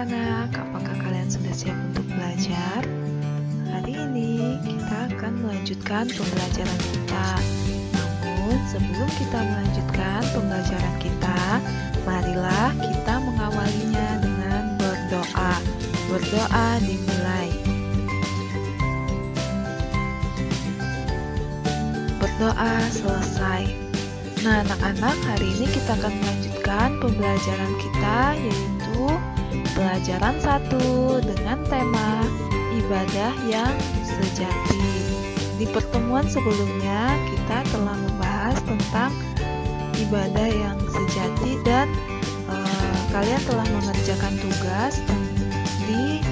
anak-anak, apakah kalian sudah siap untuk belajar? Hari ini kita akan melanjutkan pembelajaran kita. Namun sebelum kita melanjutkan pembelajaran kita, marilah kita mengawalinya dengan berdoa. Berdoa dimulai. Berdoa selesai. Nah, anak-anak, hari ini kita akan melanjutkan pembelajaran kita, yaitu pelajaran 1 dengan tema ibadah yang sejati. Di pertemuan sebelumnya kita telah membahas tentang ibadah yang sejati dan kalian telah mengerjakan tugas di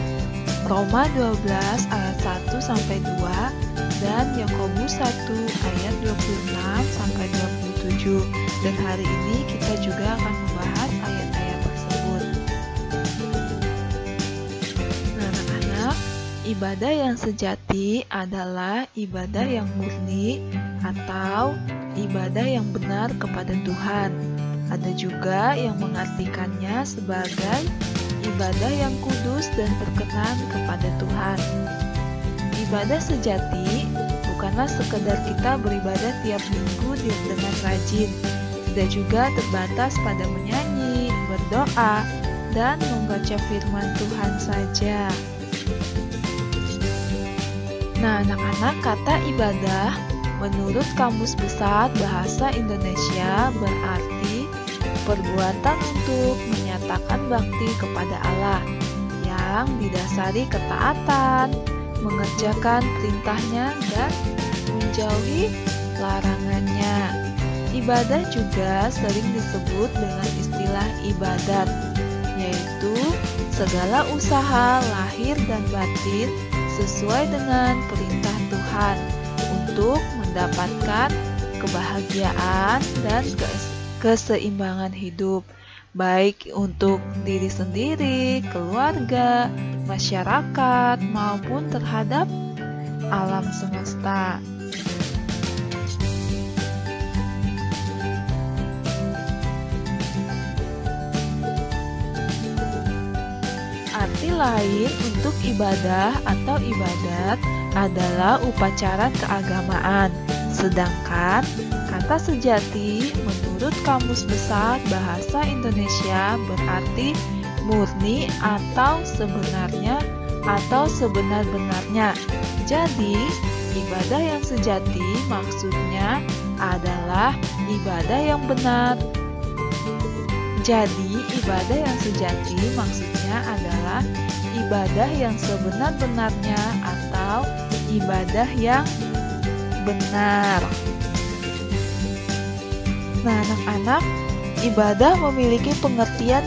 Roma 12 ayat 1 sampai 2 dan Yakobus 1 ayat 26 sampai 27. Dan hari ini kita juga akan membahas ayat-ayat tersebut. Nah, anak-anak, ibadah yang sejati adalah ibadah yang murni atau ibadah yang benar kepada Tuhan. Ada juga yang mengartikannya sebagai ibadah yang kudus dan berkenan kepada Tuhan. Ibadah sejati bukanlah sekedar kita beribadah tiap minggu dengan rajin. Tidak juga terbatas pada menyanyi, berdoa, dan membaca firman Tuhan saja. Nah, anak-anak, kata ibadah menurut Kamus Besar Bahasa Indonesia berarti perbuatan untuk menyatakan bakti kepada Allah yang didasari ketaatan, mengerjakan perintahnya, dan menjauhi larangannya. Ibadah juga sering disebut dengan istilah ibadat, yaitu segala usaha lahir dan batin sesuai dengan perintah Tuhan untuk mendapatkan kebahagiaan dan keseimbangan hidup, baik untuk diri sendiri, keluarga, masyarakat, maupun terhadap alam semesta. Arti lain untuk ibadah atau ibadat adalah upacara keagamaan, sedangkan kata sejati menurut Kamus Besar Bahasa Indonesia berarti murni atau sebenarnya atau sebenar-benarnya. Jadi, ibadah yang sejati maksudnya adalah ibadah yang benar. Jadi, ibadah yang sejati maksudnya adalah ibadah yang sebenar-benarnya atau ibadah yang benar. Nah, anak-anak, ibadah memiliki pengertian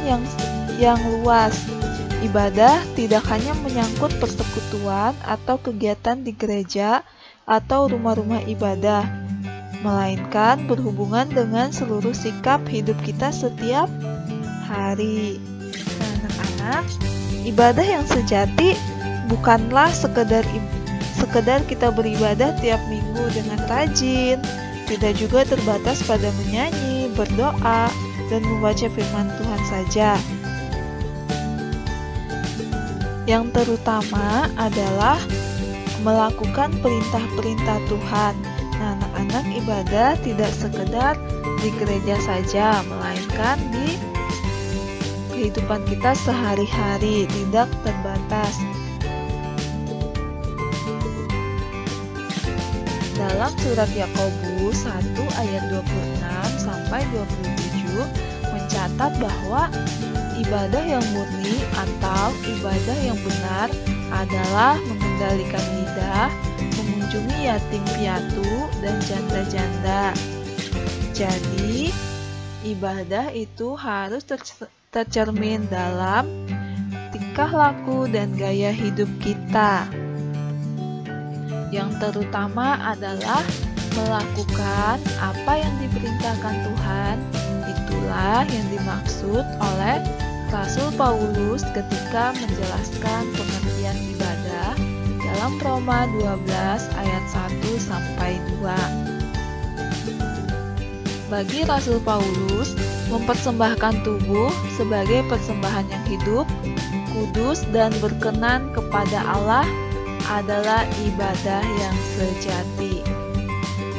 yang luas. Ibadah tidak hanya menyangkut persekutuan atau kegiatan di gereja atau rumah-rumah ibadah, melainkan berhubungan dengan seluruh sikap hidup kita setiap hari. Nah, anak-anak, ibadah yang sejati bukanlah sekedar kita beribadah tiap minggu dengan rajin, tidak juga terbatas pada menyanyi, berdoa, dan membaca firman Tuhan saja. Yang terutama adalah melakukan perintah-perintah Tuhan. Nah, anak-anak, ibadah tidak sekedar di gereja saja, melainkan di kehidupan kita sehari-hari, tidak terbatas. Dalam surat Yakobus 1 ayat 26 sampai 27 mencatat bahwa ibadah yang murni atau ibadah yang benar adalah mengendalikan lidah, mengunjungi yatim piatu dan janda-janda. Jadi, ibadah itu harus tercermin dalam tingkah laku dan gaya hidup kita. Yang terutama adalah melakukan apa yang diperintahkan Tuhan. Itulah yang dimaksud oleh Rasul Paulus ketika menjelaskan pengertian ibadah dalam Roma 12 ayat 1 sampai 2. Bagi Rasul Paulus, mempersembahkan tubuh sebagai persembahan yang hidup, kudus dan berkenan kepada Allah adalah ibadah yang sejati.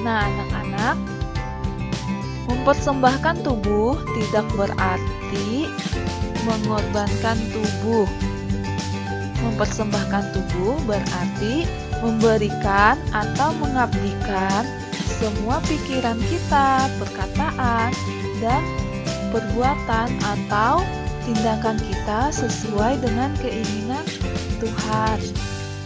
Nah, anak-anak, mempersembahkan tubuh tidak berarti mengorbankan tubuh. Mempersembahkan tubuh berarti memberikan atau mengabdikan semua pikiran kita, perkataan, dan perbuatan atau tindakan kita sesuai dengan keinginan Tuhan.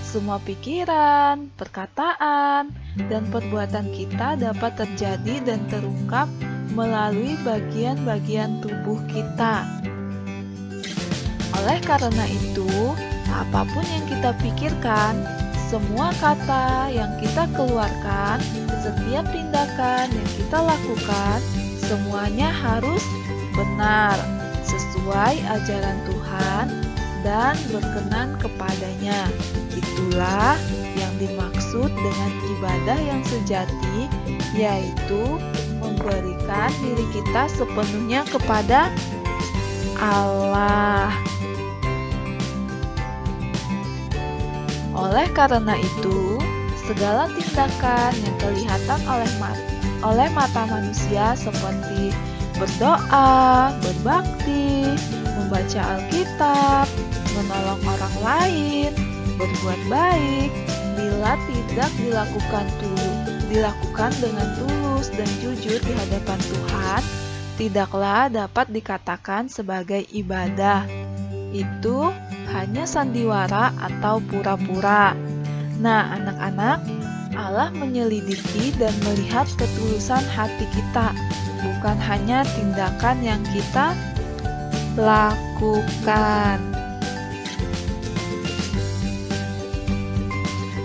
Semua pikiran, perkataan, dan perbuatan kita dapat terjadi dan terungkap melalui bagian-bagian tubuh kita. Oleh karena itu, apapun yang kita pikirkan, semua kata yang kita keluarkan, setiap tindakan yang kita lakukan, semuanya harus benar, sesuai ajaran Tuhan, dan berkenan kepadanya. Itulah yang dimaksud dengan ibadah yang sejati, yaitu memberikan diri kita sepenuhnya kepada Allah. Oleh karena itu, segala tindakan yang kelihatan oleh mata manusia seperti berdoa, berbakti, membaca Alkitab, menolong orang lain, berbuat baik, bila tidak dilakukan dengan tulus dan jujur di hadapan Tuhan, tidaklah dapat dikatakan sebagai ibadah. Itu hanya sandiwara atau pura-pura. Nah, anak-anak, Allah menyelidiki dan melihat ketulusan hati kita, bukan hanya tindakan yang kita lakukan.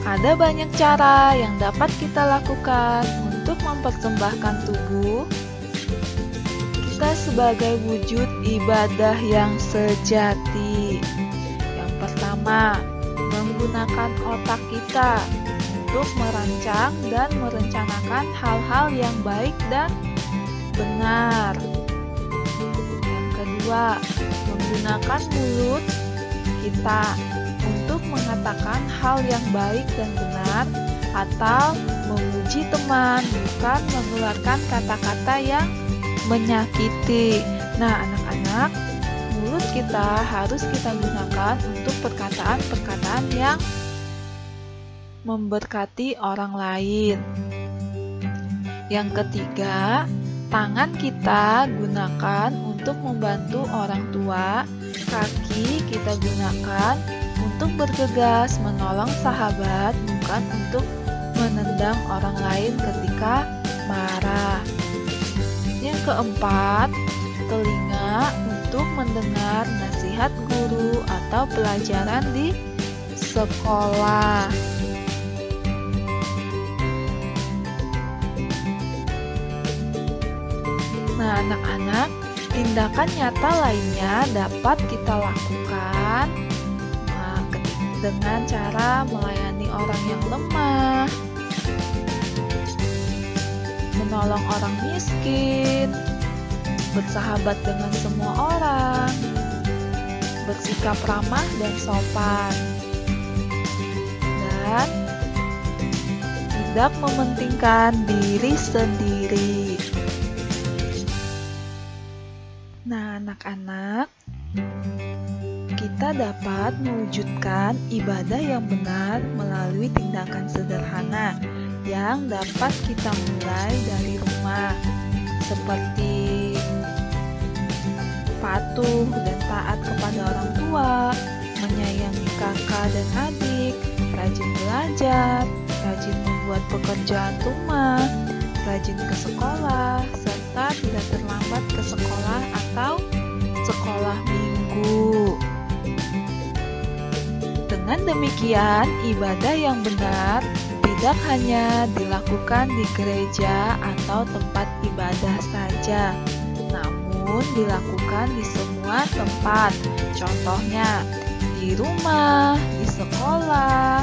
Ada banyak cara yang dapat kita lakukan untuk mempersembahkan tubuh kita sebagai wujud ibadah yang sejati. Yang pertama, menggunakan otak kita untuk merancang dan merencanakan hal-hal yang baik dan benar. Yang kedua, menggunakan mulut kita untuk mengatakan hal yang baik dan benar atau memuji teman, bukan mengeluarkan kata-kata yang menyakiti. Nah, anak-anak, mulut kita harus kita gunakan untuk perkataan-perkataan yang memberkati orang lain. Yang ketiga, tangan kita gunakan untuk membantu orang tua, kaki kita gunakan untuk bergegas menolong sahabat, bukan untuk menendang orang lain ketika marah. Yang keempat, telinga untuk mendengar nasihat guru atau pelajaran di sekolah. Nah, anak-anak, tindakan nyata lainnya dapat kita lakukan dengan cara melayani orang yang lemah, menolong orang miskin, bersahabat dengan semua orang, bersikap ramah dan sopan, dan tidak mementingkan diri sendiri. Nah, anak-anak, kita dapat mewujudkan ibadah yang benar melalui tindakan sederhana yang dapat kita mulai dari rumah, seperti patuh dan taat kepada orang tua, menyayangi kakak dan adik, rajin belajar, rajin membuat pekerjaan rumah, rajin ke sekolah, serta tidak terlambat ke sekolah atau sekolah minggu. Dengan demikian, ibadah yang benar tidak hanya dilakukan di gereja atau tempat ibadah saja, namun dilakukan di semua tempat. Contohnya, di rumah, di sekolah,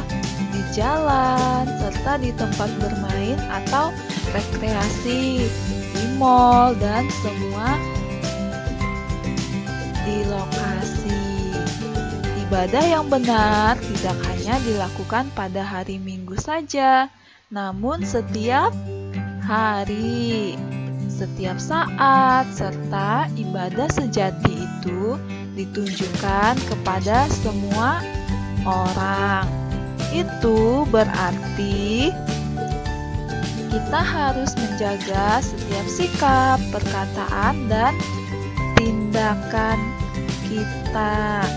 di jalan, serta di tempat bermain atau rekreasi. di mall, dan semua di lokasi. Ibadah yang benar tidak hanya dilakukan pada hari Minggu saja, namun setiap hari, setiap saat, serta ibadah sejati itu ditunjukkan kepada semua orang. Itu berarti kita harus menjaga setiap sikap, perkataan, dan tindakan kita.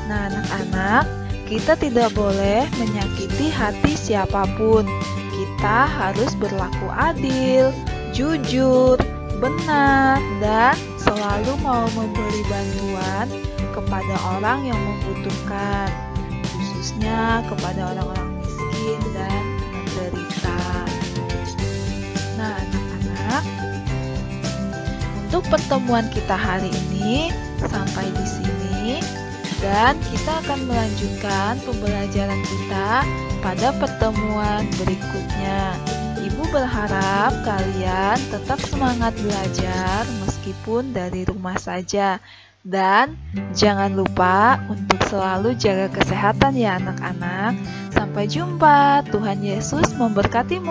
Nah, anak-anak, kita tidak boleh menyakiti hati siapapun. Kita harus berlaku adil, jujur, benar, dan selalu mau memberi bantuan kepada orang yang membutuhkan, khususnya kepada orang-orang miskin dan menderita. Nah, anak-anak, untuk pertemuan kita hari ini sampai di sini, dan kita akan melanjutkan pembelajaran kita pada pertemuan berikutnya. Ibu berharap kalian tetap semangat belajar meskipun dari rumah saja. Dan jangan lupa untuk selalu jaga kesehatan ya anak-anak. Sampai jumpa, Tuhan Yesus memberkatimu.